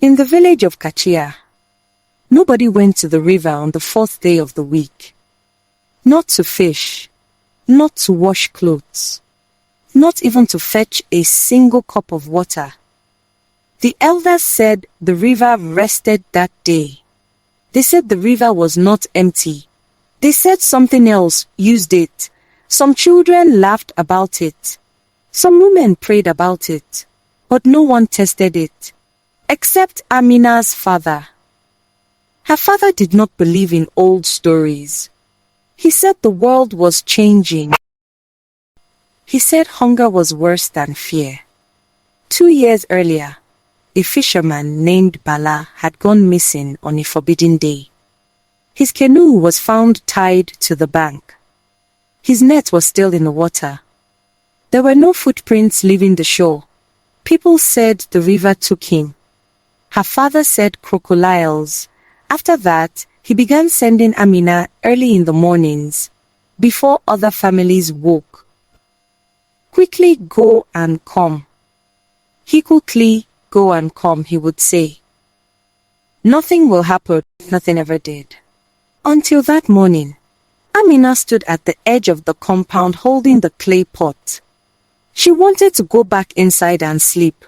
In the village of Kachia, nobody went to the river on the fourth day of the week. Not to fish, not to wash clothes, not even to fetch a single cup of water. The elders said the river rested that day. They said the river was not empty. They said something else used it. Some children laughed about it. Some women prayed about it. But no one tested it, except Amina's father. Her father did not believe in old stories. He said the world was changing. He said hunger was worse than fear. 2 years earlier, a fisherman named Bala had gone missing on a forbidden day. His canoe was found tied to the bank. His net was still in the water. There were no footprints leaving the shore. People said the river took him. Her father said crocodiles. After that, he began sending Amina early in the mornings, before other families woke. Quickly go and come. Quickly go and come, he would say. Nothing will happen. Nothing ever did. Until that morning, Amina stood at the edge of the compound holding the clay pot. She wanted to go back inside and sleep.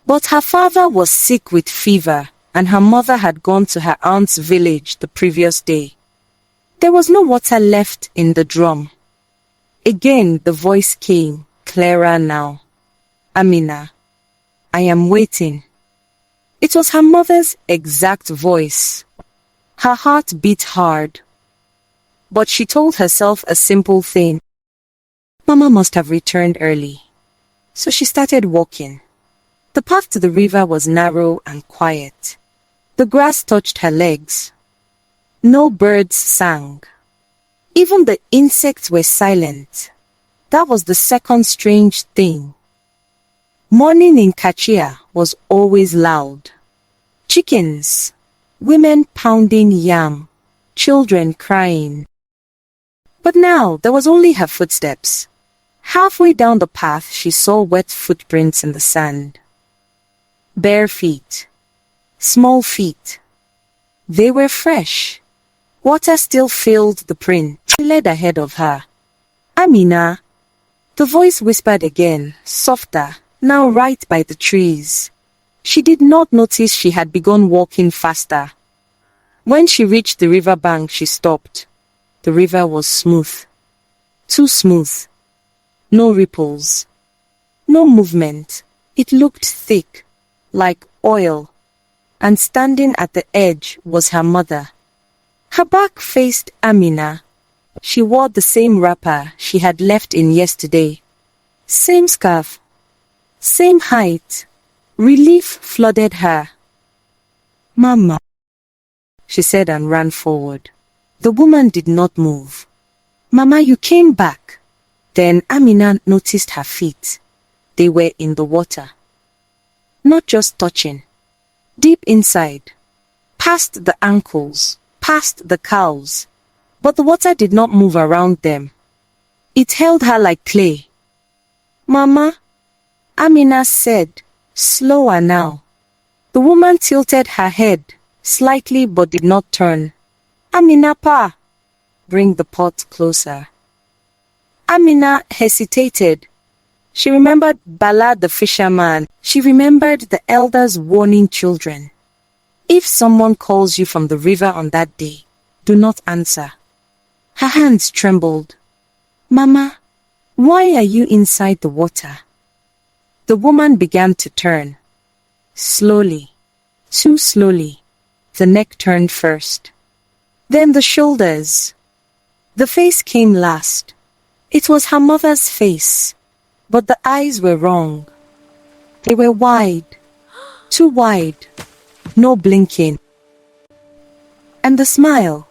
But her father was sick with fever, and her mother had gone to her aunt's village the previous day. There was no water left in the drum. Again the voice came, clearer now. Amina, I am waiting. It was her mother's exact voice. Her heart beat hard. But she told herself a simple thing. Mama must have returned early. So she started walking. The path to the river was narrow and quiet. The grass touched her legs. No birds sang. Even the insects were silent. That was the second strange thing. Morning in Kachia was always loud. Chickens, women pounding yam, children crying. But now there was only her footsteps. Halfway down the path, she saw wet footprints in the sand. Bare feet. Small feet. They were fresh. Water still filled the print. She led ahead of her. Amina. The voice whispered again, softer, now right by the trees. She did not notice she had begun walking faster. When she reached the river bank, she stopped. The river was smooth. Too smooth. No ripples. No movement. It looked thick, like oil. And standing at the edge was her mother. Her back faced Amina. She wore the same wrapper she had left in yesterday. Same scarf. Same height. Relief flooded her. Mama, she said and ran forward. The woman did not move. Mama, you came back. Then Amina noticed her feet. They were in the water. Not just touching. Deep inside. Past the ankles. Past the calves. But the water did not move around them. It held her like clay. Mama, Amina said, slower now. The woman tilted her head, slightly but did not turn. Amina pa, bring the pot closer. Amina hesitated. She remembered Bala the fisherman. She remembered the elders warning children. If someone calls you from the river on that day, do not answer. Her hands trembled. Mama, why are you inside the water? The woman began to turn. Slowly, too slowly. The neck turned first. Then the shoulders. The face came last. It was her mother's face, but the eyes were wrong. They were wide, too wide, no blinking. And the smile.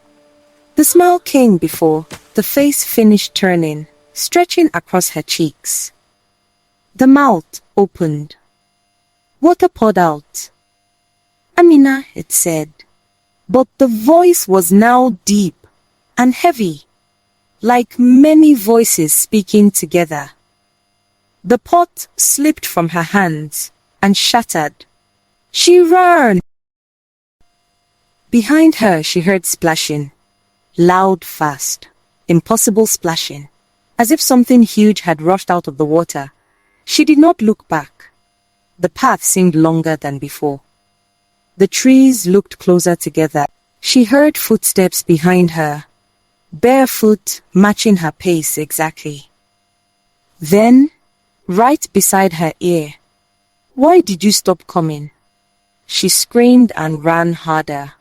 The smile came before the face finished turning, stretching across her cheeks. The mouth opened. Water poured out. Amina, it said, but the voice was now deep and heavy, like many voices speaking together. The pot slipped from her hands and shattered. She ran! Behind her she heard splashing. Loud, fast. Impossible splashing. As if something huge had rushed out of the water. She did not look back. The path seemed longer than before. The trees looked closer together. She heard footsteps behind her. Barefoot, matching her pace exactly. Then, right beside her ear, "Why did you stop coming?" She screamed and ran harder.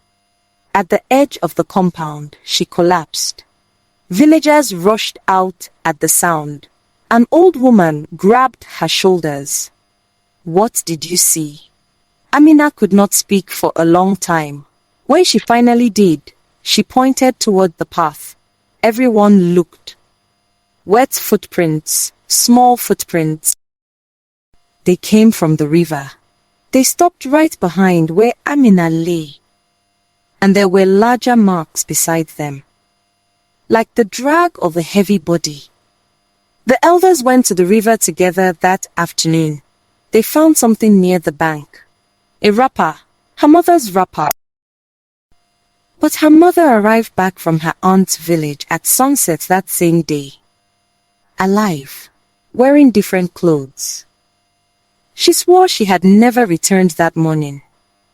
At the edge of the compound, she collapsed. Villagers rushed out at the sound. An old woman grabbed her shoulders. "What did you see?" Amina could not speak for a long time. When she finally did, she pointed toward the path. Everyone looked. Wet footprints, small footprints. They came from the river. They stopped right behind where Amina lay. And there were larger marks beside them, like the drag of a heavy body. The elders went to the river together that afternoon. They found something near the bank. A wrapper, her mother's wrapper. But her mother arrived back from her aunt's village at sunset that same day. Alive, wearing different clothes. She swore she had never returned that morning.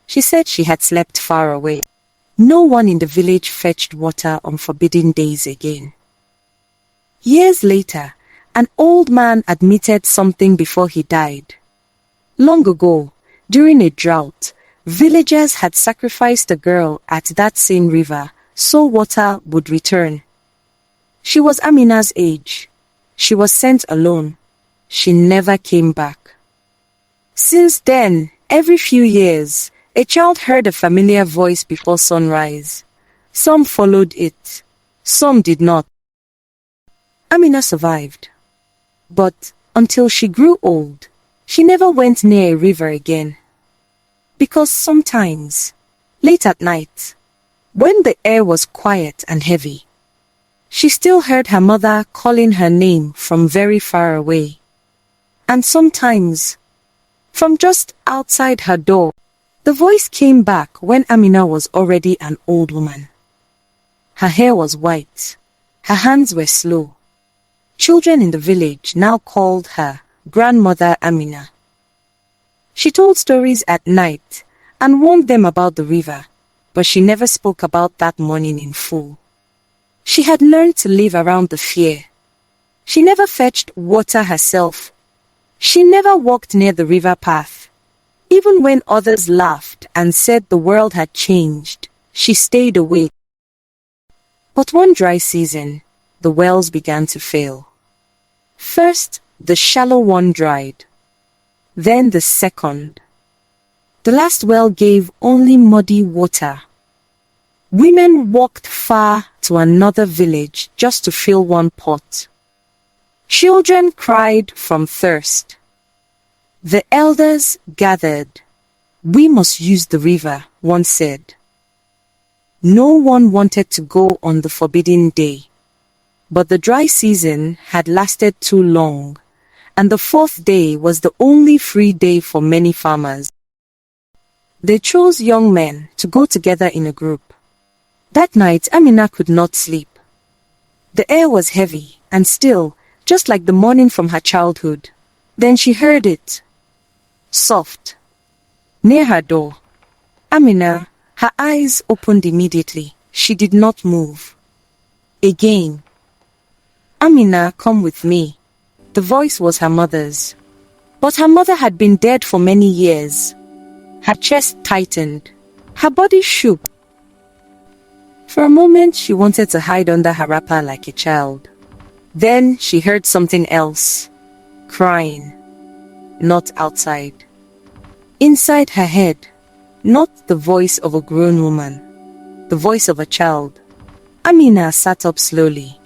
She said she had slept far away. No one in the village fetched water on forbidden days again. Years later, an old man admitted something before he died. Long ago, during a drought, villagers had sacrificed a girl at that same river so water would return. She was Amina's age. She was sent alone. She never came back. Since then, every few years, a child heard a familiar voice before sunrise. Some followed it. Some did not. Amina survived. But until she grew old, she never went near a river again. Because sometimes, late at night, when the air was quiet and heavy, she still heard her mother calling her name from very far away. And sometimes, from just outside her door, the voice came back when Amina was already an old woman. Her hair was white. Her hands were slow. Children in the village now called her Grandmother Amina. She told stories at night and warned them about the river, but she never spoke about that morning in full. She had learned to live around the fear. She never fetched water herself. She never walked near the river path. Even when others laughed and said the world had changed, she stayed away. But one dry season, the wells began to fail. First, the shallow one dried. Then the second. The last well gave only muddy water. Women walked far to another village just to fill one pot. Children cried from thirst. The elders gathered. "We must use the river," one said. No one wanted to go on the forbidden day. But the dry season had lasted too long, and the fourth day was the only free day for many farmers. They chose young men to go together in a group. That night, Amina could not sleep. The air was heavy and still, just like the morning from her childhood. Then she heard it. Soft. Near her door. Amina, her eyes opened immediately. She did not move. Again. "Amina, come with me." The voice was her mother's. But her mother had been dead for many years. Her chest tightened. Her body shook. For a moment, she wanted to hide under her wrapper like a child. Then she heard something else. Crying. Not outside. Inside her head. Not the voice of a grown woman. The voice of a child. Amina sat up slowly.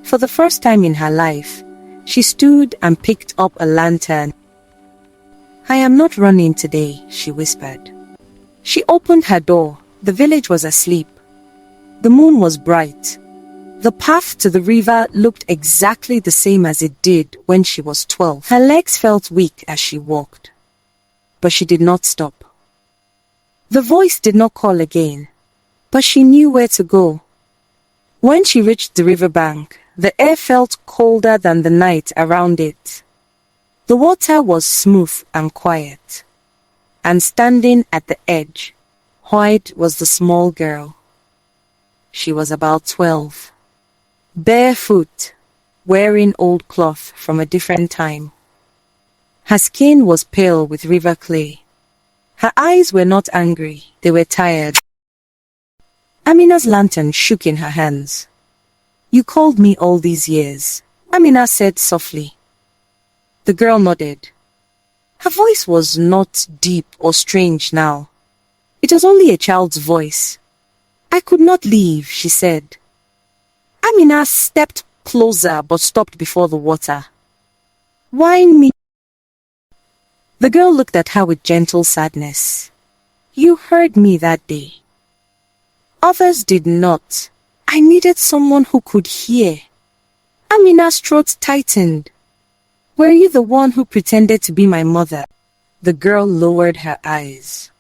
For the first time in her life, she stood and picked up a lantern. "I am not running today," she whispered. She opened her door. The village was asleep. The moon was bright. The path to the river looked exactly the same as it did when she was 12. Her legs felt weak as she walked. but she did not stop. The voice did not call again, but she knew where to go. When she reached the riverbank, the air felt colder than the night around it. The water was smooth and quiet, and standing at the edge, white was the small girl. She was about 12, barefoot, wearing old cloth from a different time. Her skin was pale with river clay. Her eyes were not angry, they were tired. Amina's lantern shook in her hands. "You called me all these years," Amina said softly. The girl nodded. Her voice was not deep or strange now. It was only a child's voice. "I could not leave," she said. Amina stepped closer but stopped before the water. "Why me?" The girl looked at her with gentle sadness. "You heard me that day. Others did not. I needed someone who could hear." Amina's throat tightened. "Were you the one who pretended to be my mother?" The girl lowered her eyes.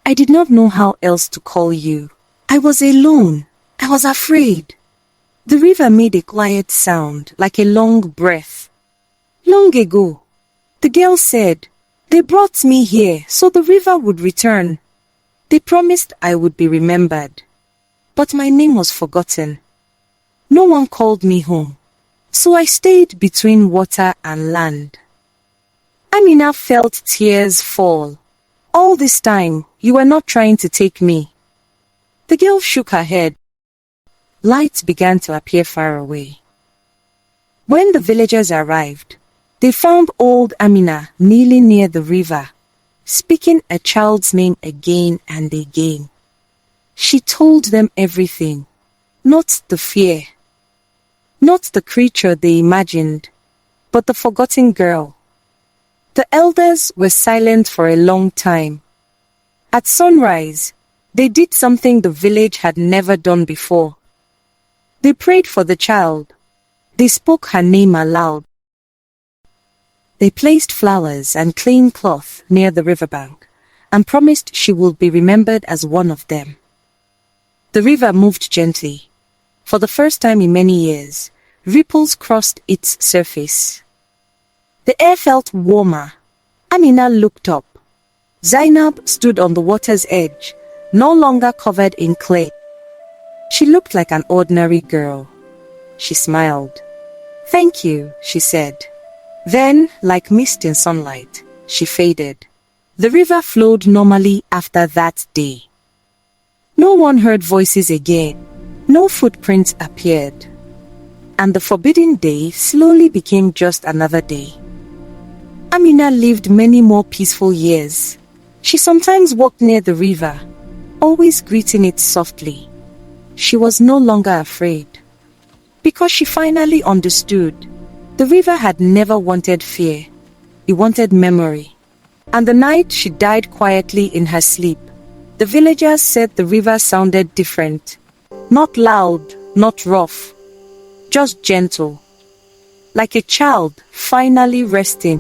"I did not know how else to call you. I was alone. I was afraid." The river made a quiet sound, like a long breath. "Long ago," the girl said, "they brought me here so the river would return. They promised I would be remembered. But my name was forgotten. No one called me home. So I stayed between water and land." Amina felt tears fall. "All this time, you were not trying to take me." The girl shook her head. Lights began to appear far away. When the villagers arrived, they found old Amina kneeling near the river, speaking a child's name again and again. She told them everything, not the fear, not the creature they imagined, but the forgotten girl. The elders were silent for a long time. At sunrise, they did something the village had never done before. They prayed for the child. They spoke her name aloud. They placed flowers and clean cloth near the riverbank and promised she would be remembered as one of them. The river moved gently. For the first time in many years, ripples crossed its surface. The air felt warmer. Amina looked up. Zainab stood on the water's edge, no longer covered in clay. She looked like an ordinary girl. She smiled. "Thank you," she said. Then, like mist in sunlight, she faded. The river flowed normally after that day. No one heard voices again. No footprints appeared. And the forbidden day slowly became just another day. Amina lived many more peaceful years. She sometimes walked near the river, always greeting it softly. She was no longer afraid. Because she finally understood. The river had never wanted fear. It wanted memory. And the night she died quietly in her sleep, the villagers said the river sounded different. Not loud, not rough, just gentle. Like a child finally resting.